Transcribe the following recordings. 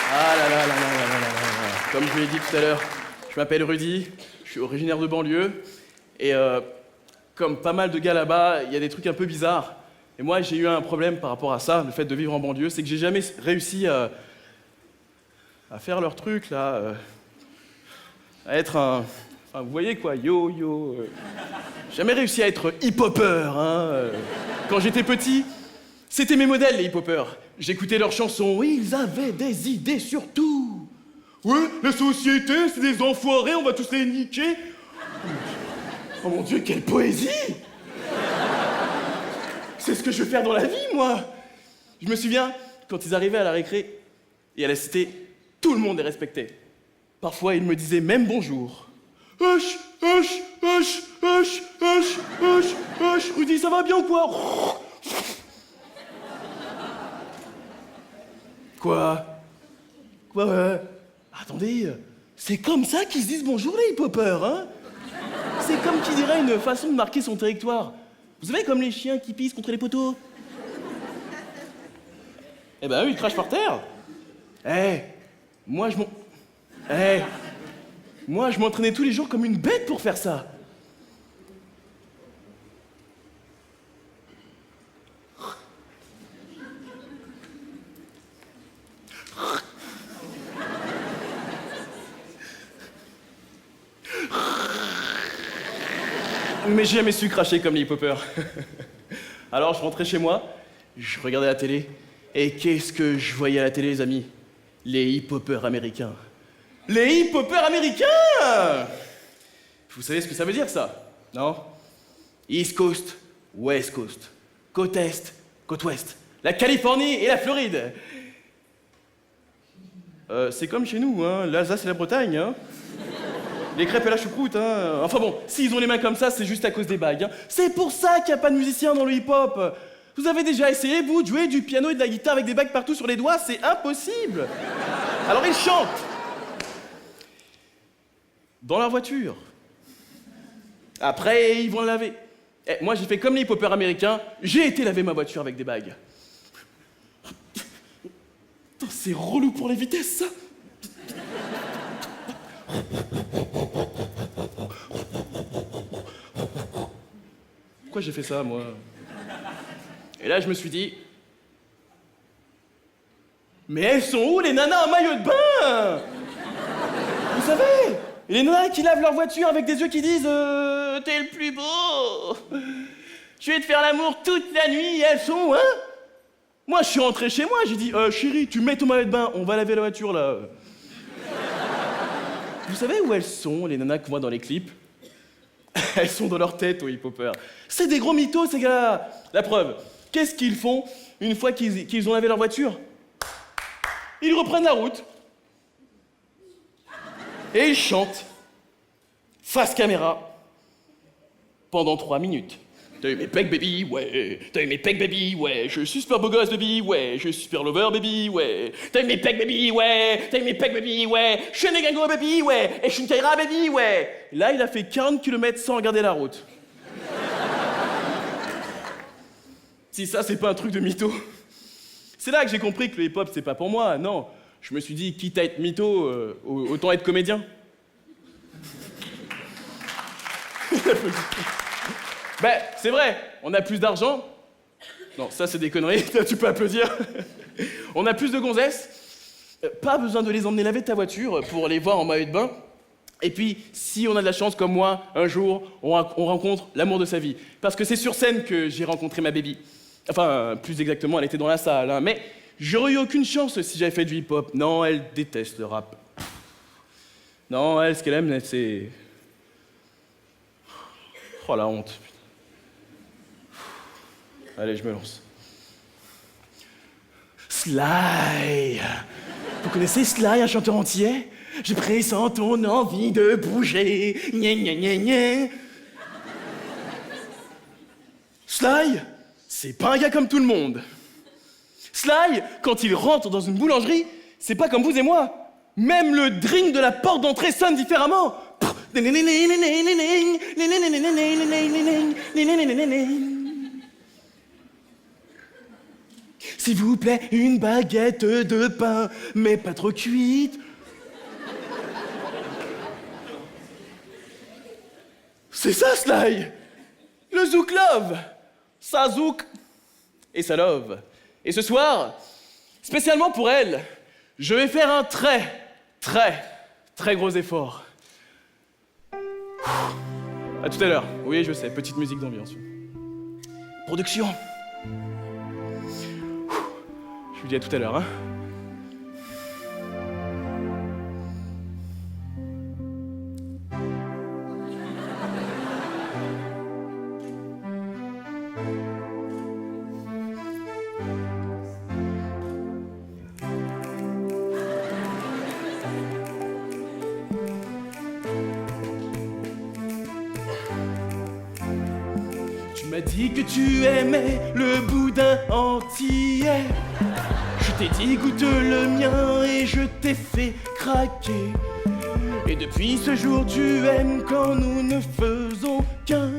Ah là là là là là là là là. Comme je l'ai dit tout à l'heure, je m'appelle Rudy, je suis originaire de banlieue, et comme pas mal de gars là-bas, il y a des trucs un peu bizarres. Et moi, j'ai eu un problème par rapport à ça, le fait de vivre en banlieue, c'est que j'ai jamais réussi à faire leur truc, là, à être un... Enfin, vous voyez quoi, yo. J'ai jamais réussi à être hip-hopper, hein. Quand j'étais petit, c'était mes modèles, les hip-hoppers. J'écoutais leurs chansons, ils avaient des idées sur tout. Ouais, la société, c'est des enfoirés, on va tous les niquer. Oh mon Dieu, quelle poésie! C'est ce que je veux faire dans la vie, moi. Je me souviens, quand ils arrivaient à la récré et à la cité, tout le monde les respectait. Parfois, ils me disaient même bonjour. Hush, hush, hush, hush, hush, hush, hush. Rudy, ça va bien ou quoi? Quoi? Attendez, c'est comme ça qu'ils se disent bonjour les hip-hoppers, hein? C'est comme qui dirait une façon de marquer son territoire. Vous savez, comme les chiens qui pissent contre les poteaux. Eh ben eux, ils crachent par terre. Moi je m'entraînais tous les jours comme une bête pour faire ça. Mais j'ai jamais su cracher comme les hip-hoppers. Alors je rentrais chez moi, je regardais la télé, et qu'est-ce que je voyais à la télé, les amis? Les hip-hoppers américains. Les hip-hoppers américains! Vous savez ce que ça veut dire, ça? Non? East Coast, West Coast. Côte Est, côte Ouest. La Californie et la Floride. C'est comme chez nous, hein, l'Alsace et la Bretagne, hein. Les crêpes et la choucroute, hein. Enfin bon, s'ils ont les mains comme ça, c'est juste à cause des bagues, hein. C'est pour ça qu'il n'y a pas de musiciens dans le hip-hop. Vous avez déjà essayé, vous, de jouer du piano et de la guitare avec des bagues partout sur les doigts? C'est impossible. Alors ils chantent. Dans leur voiture. Après, ils vont la laver. Moi, j'ai fait comme les hip-hoppers américains, j'ai été laver ma voiture avec des bagues. Putain, c'est relou pour les vitesses, ça. Pourquoi j'ai fait ça, moi? Et là, je me suis dit... Mais elles sont où, les nanas en maillot de bain? Vous savez, les nanas qui lavent leur voiture avec des yeux qui disent t'es le plus beau. Je vais te faire l'amour toute la nuit, et elles sont où, hein? Moi, je suis rentré chez moi, j'ai dit chérie, tu mets ton maillot de bain, on va laver la voiture, là. Vous savez où elles sont, les nanas qu'on voit dans les clips? Elles sont dans leur tête, aux hip-hoppers. C'est des gros mythos, ces gars-là. La preuve, qu'est-ce qu'ils font une fois qu'ils ont lavé leur voiture? Ils reprennent la route. Et ils chantent. Face caméra. Pendant 3 minutes. T'as eu mes pecs, baby, ouais. T'as eu mes pecs, baby, ouais. Je suis super beau gosse, baby, ouais. Je suis super lover, baby, ouais. T'as eu mes pecs, baby, ouais. T'as eu mes pecs, baby, ouais. Je suis un négango, baby, ouais. Et je suis une Kaira, baby, ouais. Là, il a fait 40 km sans regarder la route. Si ça, c'est pas un truc de mytho. C'est là que j'ai compris que le hip-hop, c'est pas pour moi, non. Je me suis dit, quitte à être mytho, autant être comédien. Ben, c'est vrai, on a plus d'argent. Non, ça c'est des conneries, tu peux applaudir. On a plus de gonzesses. Pas besoin de les emmener laver ta voiture pour les voir en maillot de bain. Et puis, si on a de la chance comme moi, un jour, on rencontre l'amour de sa vie. Parce que c'est sur scène que j'ai rencontré ma baby. Enfin, plus exactement, elle était dans la salle, hein. Mais j'aurais eu aucune chance si j'avais fait du hip-hop. Non, elle déteste le rap. Non, elle, ce qu'elle aime, c'est... Oh, la honte. Allez, je me lance. Sly! Vous connaissez Sly, un chanteur entier? Je pressens ton envie de bouger. Gna gna gna gna. Sly, c'est pas un gars comme tout le monde. Sly, quand il rentre dans une boulangerie, c'est pas comme vous et moi. Même le drink de la porte d'entrée sonne différemment. S'il vous plaît, une baguette de pain, mais pas trop cuite. C'est ça, Sly! Le Zouk Love! Ça zouk et ça love. Et ce soir, spécialement pour elle, je vais faire un très gros effort. À tout à l'heure. Oui, je sais, petite musique d'ambiance. Production. Je vous dis à tout à l'heure, hein. Tu m'as dit que tu aimais le boudin entier. Je t'ai dit goûte le mien et je t'ai fait craquer. Et depuis ce jour tu aimes quand nous ne faisons qu'un.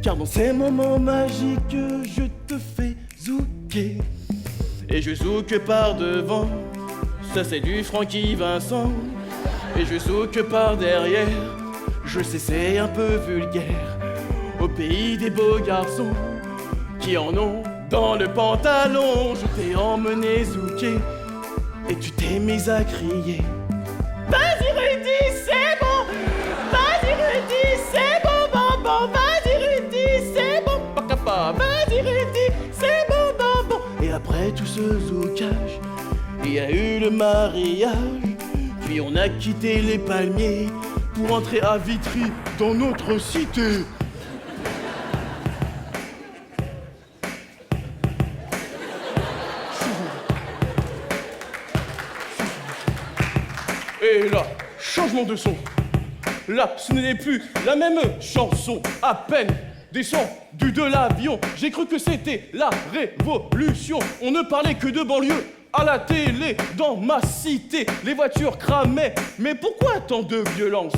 Car dans ces moments magiques je te fais zouker. Et je zouke par devant, ça c'est du Francky Vincent. Et je zouke par derrière, je sais c'est un peu vulgaire. Au pays des beaux garçons qui en ont dans le pantalon, je t'ai emmené zouker et tu t'es mis à crier. Vas-y Rudy, c'est bon. Vas-y Rudy, c'est bon, bon, bon. Vas-y Rudy, c'est bon, papa. Vas-y Rudy, c'est bon, bon, bon. Et après tout ce zoukage, il y a eu le mariage. Puis on a quitté les palmiers pour entrer à Vitry dans notre cité. Et là, changement de son. Là, ce n'est plus la même chanson. À peine descendu de l'avion, j'ai cru que c'était la révolution. On ne parlait que de banlieue à la télé, dans ma cité. Les voitures cramaient, mais pourquoi tant de violence?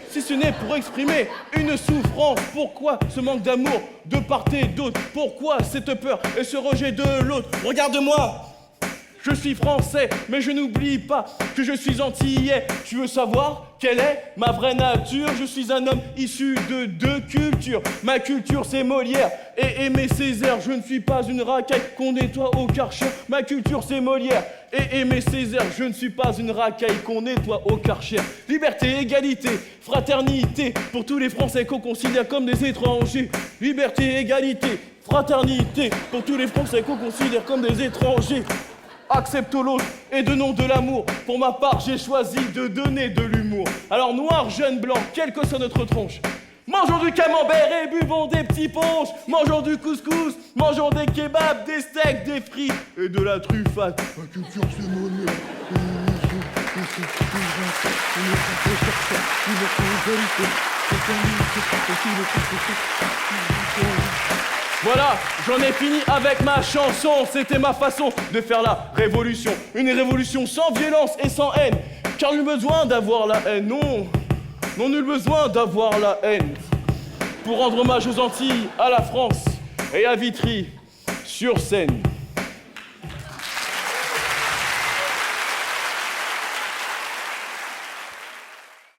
Si ce n'est pour exprimer une souffrance, pourquoi ce manque d'amour de part et d'autre? Pourquoi cette peur et ce rejet de l'autre? Regarde-moi! Je suis français, mais je n'oublie pas que je suis antillais. Tu veux savoir quelle est ma vraie nature? Je suis un homme issu de deux cultures. Ma culture, c'est Molière et Aimé Césaire. Je ne suis pas une racaille qu'on nettoie au Karcher. Ma culture, c'est Molière et Aimé Césaire. Je ne suis pas une racaille qu'on nettoie au Karcher. Liberté, égalité, fraternité pour tous les Français qu'on considère comme des étrangers. Liberté, égalité, fraternité pour tous les Français qu'on considère comme des étrangers. Accepte l'autre et donnons de l'amour. Pour ma part, j'ai choisi de donner de l'humour. Alors noir, jeune, blanc, quelle que soit notre tronche, mangeons du camembert et buvons des petits punch. Mangeons du couscous, mangeons des kebabs, des steaks, des frites et de la truffade. Ma culture, c'est mon Voilà, j'en ai fini avec ma chanson. C'était ma façon de faire la révolution. Une révolution sans violence et sans haine. Car nul besoin d'avoir la haine, non. Non, nul besoin d'avoir la haine. Pour rendre hommage aux Antilles, à la France et à Vitry, sur scène.